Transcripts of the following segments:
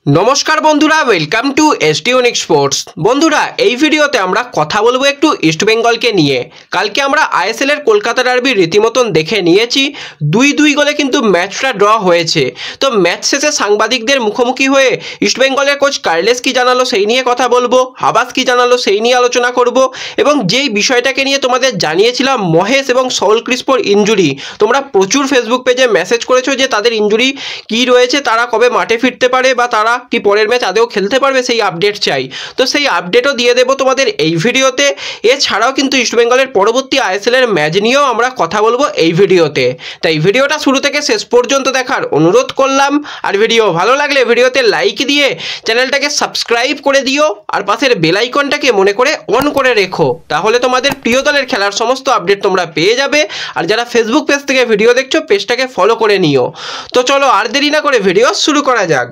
নমস্কার বন্ধুরা, welcome to ST unique sports. বন্ধুরা, এই ভিডিওতে আমরা কথা বলবো একটু ইস্ট বেঙ্গলকে নিয়ে। কালকে আমরা আইএসএল এর কলকাতা ডার্বি রীতিমতন দেখে নিয়েছি। 2-2 গোলে কিন্তু ম্যাচটা ড্র হয়েছে। তো ম্যাচ শেষে সাংবাদিকদের মুখোমুখি হয়ে ইস্ট বেঙ্গলের কোচ কার্লেস কি জানালো সেই নিয়ে কথা বলবো, হাবাস কি জানালো সেই নিয়ে আলোচনা করব, এবং যেই বিষয়টাকে নিয়ে তোমাদের জানিয়েছিলাম মহেশ এবং সৌল ক্রিস্পোর ইনজুরি, তোমরা প্রচুর ফেসবুক পেজে মেসেজ করেছো যে তাদের ইনজুরি কি রয়েছে, তারা কবে মাঠে ফিরতে পারে বা তারা কি পরের ম্যাচ আদেও খেলতে পারবে, সেই আপডেট চাই। তো সেই আপডেটও দিয়ে দেবো তোমাদের এই ভিডিওতে। এছাড়াও কিন্তু ইস্টবেঙ্গলের পরবর্তী আইএসএল এর ম্যাচ নিয়েও আমরা কথা বলবো এই ভিডিওতে। তাই ভিডিওটা শুরু থেকে শেষ পর্যন্ত দেখার অনুরোধ করলাম। আর ভিডিও ভালো লাগলে ভিডিওতে লাইক দিয়ে চ্যানেলটাকে সাবস্ক্রাইব করে দিও, আর পাশের বেল আইকনটাকে মনে করে অন করে রেখো, তাহলে তোমাদের প্রিয় দলের খেলার সমস্ত আপডেট তোমরা পেয়ে যাবে। আর যারা ফেসবুক পেজ থেকে ভিডিও দেখছো, পেজটাকে ফলো করে নিও। তো চলো আর দেরি না করে ভিডিও শুরু করা যাক।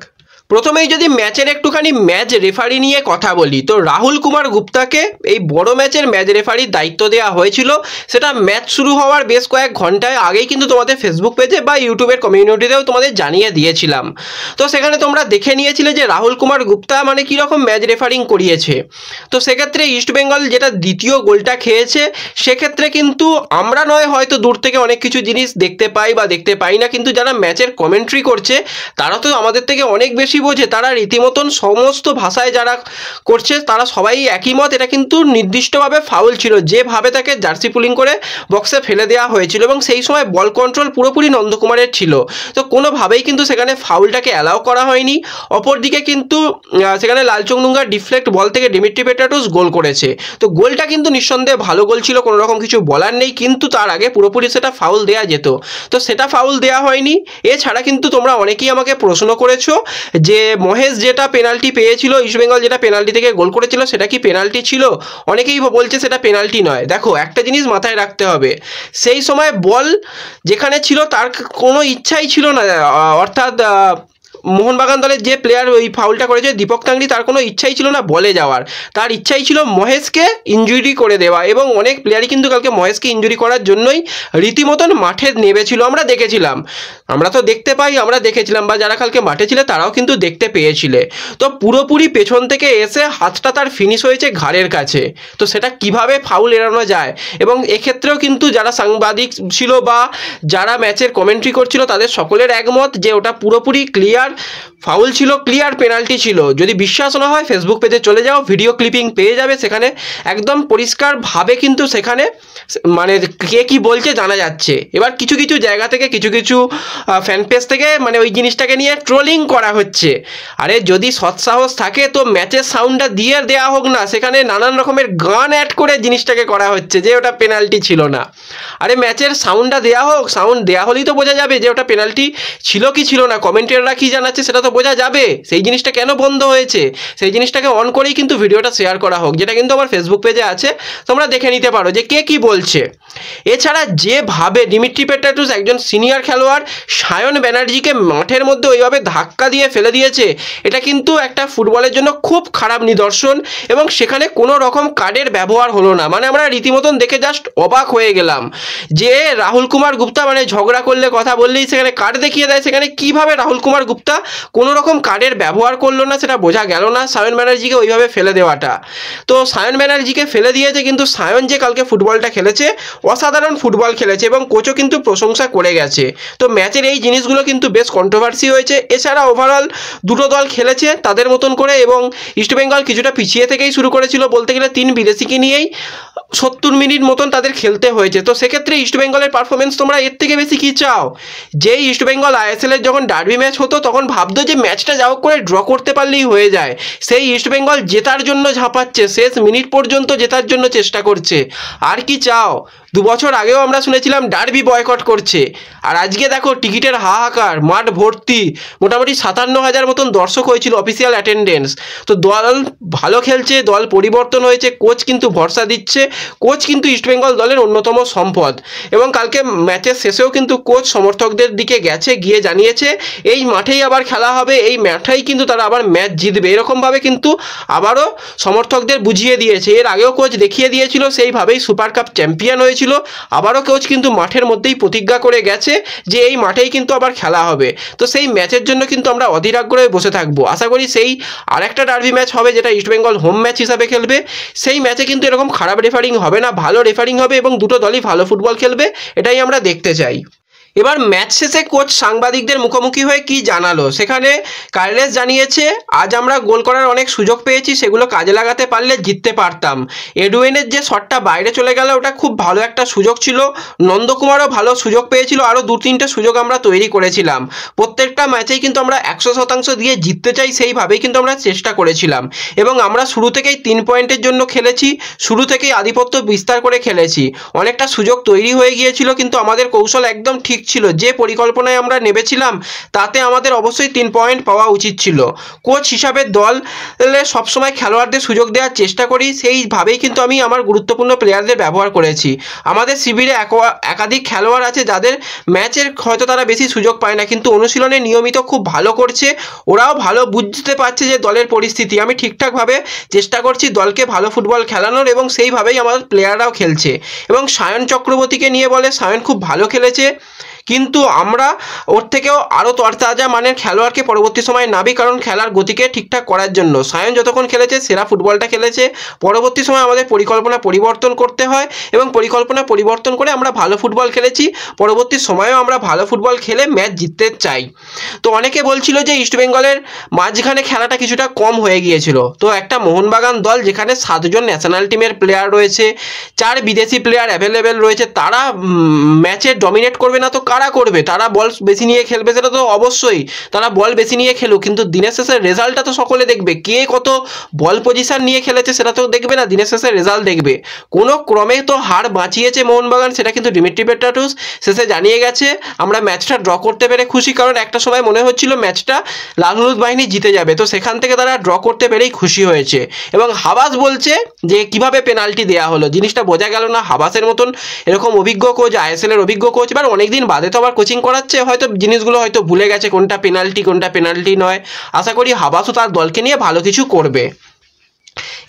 প্রথমেই যদি ম্যাচের একটুখানি ম্যাচ রেফারি নিয়ে কথা বলি, তো রাহুল কুমার গুপ্তাকে এই বড় ম্যাচের ম্যাচ রেফারির দায়িত্ব দেওয়া হয়েছিল। সেটা ম্যাচ শুরু হওয়ার বেশ কয়েক ঘন্টায় আগেই কিন্তু তোমাদের ফেসবুক পেজে বা ইউটিউবের কমিউনিটিতেও তোমাদের জানিয়ে দিয়েছিলাম। তো সেখানে তোমরা দেখে নিয়েছিলে যে রাহুল কুমার গুপ্তা মানে কীরকম ম্যাচ রেফারিং করিয়েছে। তো সেক্ষেত্রে ইস্টবেঙ্গল যেটা দ্বিতীয় গোলটা খেয়েছে, সেক্ষেত্রে কিন্তু আমরা নয় হয়তো দূর থেকে অনেক কিছু জিনিস দেখতে পাই বা দেখতে পাই না, কিন্তু যারা ম্যাচের কমেন্ট্রি করছে তারা তো আমাদের থেকে অনেক বেশি বোঝে। তারা রীতিমতন সমস্ত ভাষায় যারা করছে তারা সবাই একই মত, এটা কিন্তু নির্দিষ্টভাবে ফাউল ছিল, যেভাবে তাকে জার্সি পুলিং করে বক্সে ফেলে দেওয়া হয়েছিল, এবং সেই সময় বল কন্ট্রোল পুরোপুরি নন্দকুমারের ছিল। তো কোনোভাবেই কিন্তু সেখানে ফাউলটাকে অ্যালাউ করা হয়নি। অপরদিকে কিন্তু সেখানে লালচংডুঙ্গার ডিফ্লেক্ট বল থেকে ডিমিট্রি পেট্রাটুস গোল করেছে। তো গোলটা কিন্তু নিঃসন্দেহে ভালো গোল ছিল, কোনো রকম কিছু বলার নেই, কিন্তু তার আগে পুরোপুরি সেটা ফাউল দেওয়া যেত, তো সেটা ফাউল দেওয়া হয়নি। এছাড়া কিন্তু তোমরা অনেকেই আমাকে প্রশ্ন করেছো যে মহেশ যেটা পেনাল্টি পেয়েছিল, ইস্টবেঙ্গল যেটা পেনাল্টি থেকে গোল করেছিল, সেটা কি পেনাল্টি ছিল? অনেকেই বলছে সেটা পেনাল্টি নয়। দেখো, একটা জিনিস মাথায় রাখতে হবে, সেই সময় বল যেখানে ছিল তার কোনো ইচ্ছাই ছিল না, অর্থাৎ মোহনবাগান দলের যে প্লেয়ার ওই ফাউলটা করেছে দীপক তাংড়ি, তার কোনো ইচ্ছাই ছিল না বলে যাওয়ার। তার ইচ্ছাই ছিল মহেশকে ইনজুরি করে দেওয়া, এবং অনেক প্লেয়ারই কিন্তু কালকে মহেশকে ইনজুরি করার জন্যই রীতিমতন মাঠে নেমেছিল। আমরা দেখেছিলাম, আমরা তো দেখতে পাই, আমরা দেখেছিলাম, বা যারা কালকে মাঠে ছিল তারাও কিন্তু দেখতে পেয়েছিলে। তো পুরোপুরি পেছন থেকে এসে হাতটা তার ফিনিশ হয়েছে ঘাড়ের কাছে। তো সেটা কিভাবে ফাউল এড়ানো যায়? এবং এক্ষেত্রেও কিন্তু যারা সাংবাদিক ছিল বা যারা ম্যাচের কমেন্ট্রি করছিল তাদের সকলের একমত যে ওটা পুরোপুরি ক্লিয়ার ফাউল ছিল, ক্লিয়ার পেনাল্টি ছিল। যদি বিশ্বাস না হয় ফেসবুক পেজে চলে যাও, ভিডিও ক্লিপিং পেয়ে যাবে, সেখানে একদম পরিষ্কারভাবে কিন্তু সেখানে মানে কে কি বলছে জানা যাচ্ছে। এবার কিছু কিছু জায়গা থেকে কিছু কিছু ফ্যান পেজ থেকে মানে ওই জিনিসটাকে নিয়ে ট্রোলিং করা হচ্ছে। আরে যদি সৎসাহস থাকে তো ম্যাচের সাউন্ডটা দিয়ে দেওয়া হোক না, সেখানে নানান রকমের গান অ্যাড করে জিনিসটাকে করা হচ্ছে যে ওটা পেনাল্টি ছিল না। আরে ম্যাচের সাউন্ডটা দেওয়া হোক, সাউন্ড দেওয়া হলেই তো বোঝা যাবে যে ওটা পেনাল্টি ছিল কি ছিল না, কমেন্টেররা কি জানাচ্ছে সেটা তো বোঝা যাবে। সেই জিনিসটা কেন বন্ধ হয়েছে, সেই জিনিসটাকে অন করেই কিন্তু ভিডিওটা শেয়ার করা হোক, যেটা কিন্তু আমার ফেসবুক পেজে আছে, তোমরা দেখে নিতে পারো যে কে কি বলছে। এছাড়া যেভাবে ডিমিট্রি পেট্রাটুস একজন সিনিয়র খেলোয়াড় সায়ন ব্যানার্জিকে মাঠের মধ্যে ওইভাবে ধাক্কা দিয়ে ফেলে দিয়েছে, এটা কিন্তু একটা ফুটবলের জন্য খুব খারাপ নিদর্শন, এবং সেখানে কোনো রকম কার্ডের ব্যবহার হলো না। মানে আমরা রীতিমতন দেখে জাস্ট অবাক হয়ে গেলাম যে রাহুল কুমার গুপ্তা মানে ঝগড়া করলে কথা বললেই সেখানে কার্ড দেখিয়ে দেয়, সেখানে কিভাবে রাহুল কুমার গুপ্তা কোনো রকম কার্ডের ব্যবহার করলো না সেটা বোঝা গেল না। সায়ন ব্যানার্জিকে ওইভাবে ফেলে দেওয়াটা, তো সায়ন ব্যানার্জিকে ফেলে দিয়েছে, কিন্তু সায়ন যে কালকে ফুটবলটা খেলেছে অসাধারণ ফুটবল খেলেছে, এবং কোচও কিন্তু প্রশংসা করে গেছে। তো ম্যাচের এই জিনিসগুলো কিন্তু বেশ কন্ট্রোভার্সি হয়েছে। এছাড়া ওভারঅল দুটো দল খেলেছে তাদের মতন করে, এবং ইস্টবেঙ্গল কিছুটা পিছিয়ে থেকেই শুরু করেছিল, বলতে গেলে 3 বিদেশিকে নিয়েই 70 মিনিট মতন তাদের খেলতে হয়েছে। তো সেক্ষেত্রে ইস্টবেঙ্গলের পারফরমেন্স তোমরা এর থেকে বেশি কী চাও? যেই ইস্টবেঙ্গল আইএসএলের যখন ডার্বি ম্যাচ হতো তখন ভাবতো যে ম্যাচটা যা হোক করে ড্র করতে পারলেই হয়ে যায়, সেই ইস্টবেঙ্গল জেতার জন্য ঝাঁপাচ্ছে, শেষ মিনিট পর্যন্ত জেতার জন্য চেষ্টা করছে। আর কি চাও? 2 বছর আগেও আমরা শুনেছিলাম ডার্বি বয়কট করছে, আর আজকে দেখো টিকিটের হাহাকার, মাঠ ভর্তি, মোটামুটি 57,000 মতন দর্শক হয়েছিল অফিসিয়াল অ্যাটেন্ডেন্স। তো দল ভালো খেলছে, দল পরিবর্তন হয়েছে, কোচ কিন্তু ভরসা দিচ্ছে, কোচ কিন্তু ইস্টবেঙ্গল দলের অন্যতম সম্পদ। এবং কালকে ম্যাচের শেষেও কিন্তু কোচ সমর্থকদের দিকে গেছে, গিয়ে জানিয়েছে এই মাঠেই আবার খেলা হবে, এই মাঠেই কিন্তু তারা আবার ম্যাচ জিতবে, এরকমভাবে কিন্তু আবারও সমর্থকদের বুঝিয়ে দিয়েছে। এর আগেও কোচ দেখিয়ে দিয়েছিল, সেইভাবেই সুপার কাপ চ্যাম্পিয়ন হয়েছিল। হয়েছিল, আবারও কোচ কিন্তু মাঠের মধ্যেই প্রতিজ্ঞা করে গেছে যে এই মাঠেই কিন্তু আবার খেলা হবে। তো সেই ম্যাচের জন্য কিন্তু আমরা অধীর আগ্রহে বসে থাকবো। আশা করি সেই আরেকটা ডার্বি ম্যাচ হবে যেটা ইস্টবেঙ্গল হোম ম্যাচ হিসাবে খেলবে, সেই ম্যাচে কিন্তু এরকম খারাপ রেফারিং হবে না, ভালো রেফারিং হবে এবং দুটো দলই ভালো ফুটবল খেলবে, এটাই আমরা দেখতে চাই। এবার ম্যাচ শেষে কোচ সাংবাদিকদের মুখোমুখি হয়ে কি জানালো, সেখানে কার্লেস জানিয়েছে, আজ আমরা গোল করার অনেক সুযোগ পেয়েছি, সেগুলো কাজে লাগাতে পারলে জিততে পারতাম। এডুইনের যে শটটা বাইরে চলে গেল ওটা খুব ভালো একটা সুযোগ ছিল, নন্দকুমারও ভালো সুযোগ পেয়েছিল, আরও 2-3টে সুযোগ আমরা তৈরি করেছিলাম। প্রত্যেকটা ম্যাচেই কিন্তু আমরা 100% দিয়ে জিততে চাই, সেইভাবেই কিন্তু আমরা চেষ্টা করেছিলাম এবং আমরা শুরু থেকেই 3 পয়েন্টের জন্য খেলেছি, শুরু থেকেই আধিপত্য বিস্তার করে খেলেছি। অনেকটা সুযোগ তৈরি হয়ে গিয়েছিল কিন্তু আমাদের কৌশল একদম ঠিক ছিল, যে পরিকল্পনায় আমরা নেমেছিলাম তাতে আমাদের অবশ্যই 3 পয়েন্ট পাওয়া উচিত ছিল। কোচ হিসাবে দলে সবসময় খেলোয়াড়দের সুযোগ দেওয়ার চেষ্টা করি, সেইভাবেই কিন্তু আমি আমার গুরুত্বপূর্ণ প্লেয়ারদের ব্যবহার করেছি। আমাদের শিবিরে একাধিক খেলোয়াড় আছে যাদের ম্যাচের হয়তো তারা বেশি সুযোগ পায় না, কিন্তু অনুশীলনে নিয়মিত খুব ভালো করছে, ওরাও ভালো বুঝতে পারছে যে দলের পরিস্থিতি, আমি ঠিকঠাকভাবে চেষ্টা করছি দলকে ভালো ফুটবল খেলানোর এবং সেইভাবেই আমাদের প্লেয়াররাও খেলছে। এবং সায়ন চক্রবর্তীকে নিয়ে বলে, সায়ন খুব ভালো খেলেছে, কিন্তু আমরা ওর থেকেও আরও তরতাজা মানের খেলোয়াড়কে পরবর্তী সময় নাবি, কারণ খেলার গতিকে ঠিকঠাক করার জন্য। সায়ন যতক্ষণ খেলেছে সেরা ফুটবলটা খেলেছে, পরবর্তী সময় আমাদের পরিকল্পনা পরিবর্তন করতে হয় এবং পরিকল্পনা পরিবর্তন করে আমরা ভালো ফুটবল খেলেছি, পরবর্তী সময়েও আমরা ভালো ফুটবল খেলে ম্যাচ জিততে চাই। তো অনেকে বলছিল যে ইস্টবেঙ্গলের মাঝখানে খেলাটা কিছুটা কম হয়ে গিয়েছিল। তো একটা মোহনবাগান দল যেখানে 7 জন ন্যাশনাল টিমের প্লেয়ার রয়েছে, 4 বিদেশি প্লেয়ার অ্যাভেলেবেল রয়েছে, তারা ম্যাচে ডমিনেট করবে না তো কারা করবে? তারা বল বেশি নিয়ে খেলবে, সেটা তো অবশ্যই তারা বল বেশি নিয়ে খেলুক, কিন্তু দিনের শেষে রেজাল্টটা তো সকলে দেখবে, কে কত বল পজিশন নিয়ে খেলেছে সেটা তো দেখবে না, দিনের শেষে রেজাল্ট দেখবে। কোনো ক্রমে তো হার বাঁচিয়েছে মোহনবাগান, সেটা কিন্তু ডিমিট্রি পেট্রাটুস শেষে জানিয়ে গেছে। আমরা ম্যাচটা ড্র করতে পেরে খুশি, কারণ একটা সময় মনে হচ্ছিল ম্যাচটা লাল হলুদ বাহিনী জিতে যাবে, তো সেখান থেকে তারা ড্র করতে পেরেই খুশি হয়েছে। এবং হাবাস বলছে যে কিভাবে পেনাল্টি দেওয়া হলো, জিনিসটা বোঝা গেল না। হাবাসের মতন এরকম অভিজ্ঞ কোচ, আইএসএল এর অভিজ্ঞ কোচ, এবার অনেকদিন বাদে তো আবার কোচিং করাচ্ছে, হয়তো জিনিসগুলো হয়তো ভুলে গেছে কোনটা পেনাল্টি নয়। আশা করি হাবাসও তার দলকে নিয়ে ভালো কিছু করবে।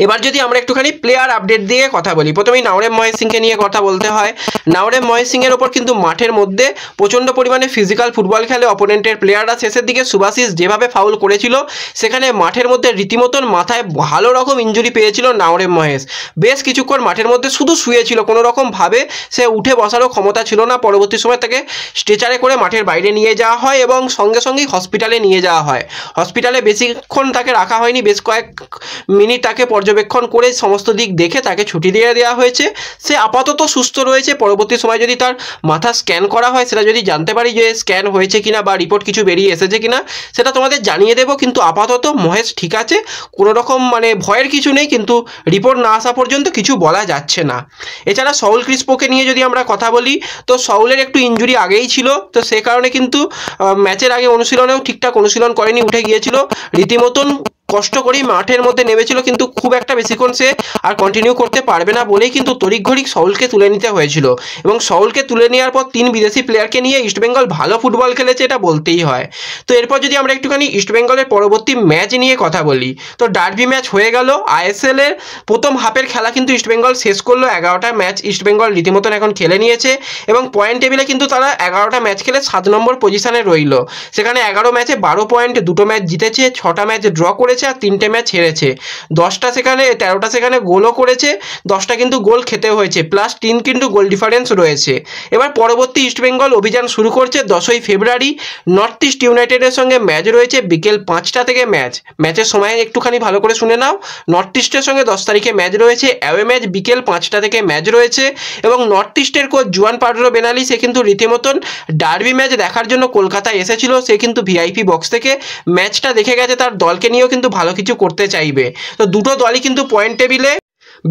এবার যদি আমরা একটুখানি প্লেয়ার আপডেট দিয়ে কথা বলি, প্রথমেই নাওরেম মহেশ সিংকে নিয়ে কথা বলতে হয়। নাওরেম মহেশ সিংয়ের ওপর কিন্তু মাঠের মধ্যে প্রচণ্ড পরিমাণে ফিজিক্যাল ফুটবল খেলে অপোনেন্টের প্লেয়াররা। শেষের দিকে সুভাশিস যেভাবে ফাউল করেছিল, সেখানে মাঠের মধ্যে রীতিমতন মাথায় ভালো রকম ইঞ্জুরি পেয়েছিল নাওরেম মহেশ। বেশ কিছুক্ষণ মাঠের মধ্যে শুধু শুয়েছিল, কোনো রকমভাবে সে উঠে বসারও ক্ষমতা ছিল না। পরবর্তী সময় তাকে স্ট্রেচারে করে মাঠের বাইরে নিয়ে যাওয়া হয় এবং সঙ্গে সঙ্গেই হসপিটালে নিয়ে যাওয়া হয়। হসপিটালে বেশিক্ষণ তাকে রাখা হয়নি, বেশ কয়েক মিনিট তাকে পর্যবেক্ষণ করে সমস্ত দিক দেখে তাকে ছুটি দিয়ে দেওয়া হয়েছে। সে আপাতত সুস্থ রয়েছে, পরবর্তী সময় যদি তার মাথা স্ক্যান করা হয়, সেটা যদি জানতে পারি যে স্ক্যান হয়েছে কিনা বা রিপোর্ট কিছু বেরিয়ে এসেছে কিনা, সেটা তোমাদের জানিয়ে দেবো। কিন্তু আপাতত মহেশ ঠিক আছে, কোনো রকম মানে ভয়ের কিছু নেই, কিন্তু রিপোর্ট না আসা পর্যন্ত কিছু বলা যাচ্ছে না। এছাড়া সউল ক্রিস্পোকে নিয়ে যদি আমরা কথা বলি, তো সউলের একটু ইঞ্জুরি আগেই ছিল, তো সে কারণে কিন্তু ম্যাচের আগে অনুশীলনেও ঠিকঠাক অনুশীলন করেনি, উঠে গিয়েছিল, রীতিমতন কষ্ট করেই মাঠের মধ্যে নেমেছিল, কিন্তু খুব একটা বেশিক্ষণ সে আর কন্টিনিউ করতে পারবে না বলেই কিন্তু তড়িঘড়ি সউলকে তুলে নিতে হয়েছিল। এবং সউলকে তুলে নেওয়ার পর 3 বিদেশি প্লেয়ারকে নিয়ে ইস্টবেঙ্গল ভালো ফুটবল খেলেছে, এটা বলতেই হয়। তো এরপর যদি আমরা একটুখানি ইস্টবেঙ্গলের পরবর্তী ম্যাচ নিয়ে কথা বলি, তো ডার্বি ম্যাচ হয়ে গেল। আইএসএল এর প্রথম হাফের খেলা কিন্তু ইস্টবেঙ্গল শেষ করলো। 11টা ম্যাচ ইস্টবেঙ্গল রীতিমতন এখন খেলে নিয়েছে এবং পয়েন্ট টেবিলে কিন্তু তারা 11টা ম্যাচ খেলে 7 নম্বর পজিশনে রইল। সেখানে 11 ম্যাচে 12 পয়েন্ট, 2টো ম্যাচ জিতেছে, 6টা ম্যাচ ড্র করেছে আর 3টে ম্যাচ হেরেছে। 13টা সেখানে গোলও করেছে, 10টা কিন্তু গোল খেতে হয়েছে, প্লাস 3 কিন্তু গোল ডিফারেন্স রয়েছে। এবার পরবর্তী ইস্টবেঙ্গল অভিযান শুরু করছে 10ই ফেব্রুয়ারি। নর্থ ইস্ট ইউনাইটেডের সঙ্গে ম্যাচ রয়েছে বিকেল 5টা থেকে। ম্যাচের সময় একটুখানি ভালো করে শুনে নাও। নর্থ ইস্টের সঙ্গে 10 তারিখে ম্যাচ রয়েছে, অ্যাওয়ে ম্যাচ বিকেল 5টা থেকে ম্যাচ রয়েছে। এবং নর্থ ইস্টের কোচ জুয়ান পাড্রো বেনালি, সে কিন্তু রীতিমতন ডার্বি ম্যাচ দেখার জন্য কলকাতায় এসেছিল। সে কিন্তু ভিআইপি বক্স থেকে ম্যাচটা দেখে গেছে, তার দলকে নিয়েও কিন্তু ভালো কিছু করতে চাইবে। তো দুটো দলই কিন্তু পয়েন্ট টেবিলে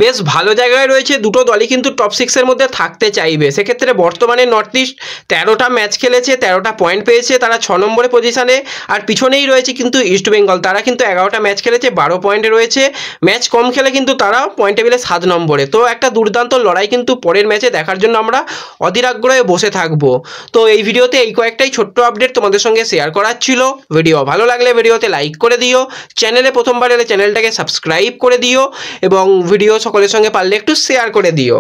বেশ ভালো জায়গায় রয়েছে, দুটো দলই কিন্তু টপ 6-এর মধ্যে থাকতে চাইবে। সেক্ষেত্রে বর্তমানে নর্থ ইস্ট 13টা ম্যাচ খেলেছে, 13টা পয়েন্ট পেয়েছে, তারা 6 নম্বরে পজিশনে। আর পিছনেই রয়েছে কিন্তু ইস্টবেঙ্গল, তারা কিন্তু 11টা ম্যাচ খেলেছে, 12 পয়েন্টে রয়েছে। ম্যাচ কম খেলে কিন্তু তারা পয়েন্ট টেবিলে 7 নম্বরে। তো একটা দুর্দান্ত লড়াই কিন্তু পরের ম্যাচে দেখার জন্য আমরা অধীর আগ্রহে বসে থাকবো। তো এই ভিডিওতে এই কয়েকটাই ছোট্ট আপডেট তোমাদের সঙ্গে শেয়ার করার ছিল। ভিডিও ভালো লাগলে ভিডিওতে লাইক করে দিও, চ্যানেলে প্রথমবার এলে চ্যানেলটাকে সাবস্ক্রাইব করে দিও এবং ভিডিও সকলের সঙ্গে পারলে একটু শেয়ার করে দিও।